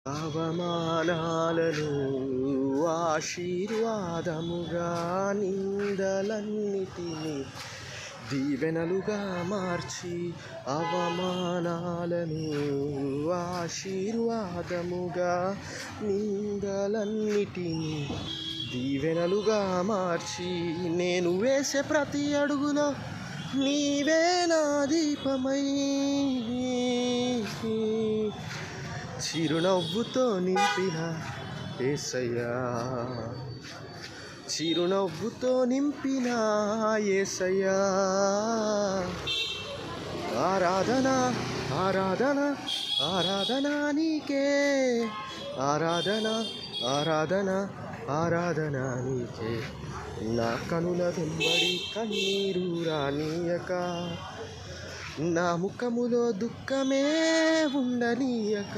అవమానాలను ఆశీర్వాదముగా, నిందలన్నిటినీ దీవెనలుగా మార్చి, అవమానాలను ఆశీర్వాదముగా, నిందలన్నిటినీ దీవెనలుగా మార్చి, నేను వేసే ప్రతి అడుగులో నీవే నా దీపమై, చిరునవ్వుతో నింపిన యేసయ్యా, చిరునవ్వుతో నింపిన యేసయ్యా. ఆరాధన ఆరాధన ఆరాధన నీకే, ఆరాధన ఆరాధన ఆరాధన నీకే. నా కనుల వెంబడి కన్నీరు రానీయక, నా ముఖములో దుఃఖమే ఉండనీయక,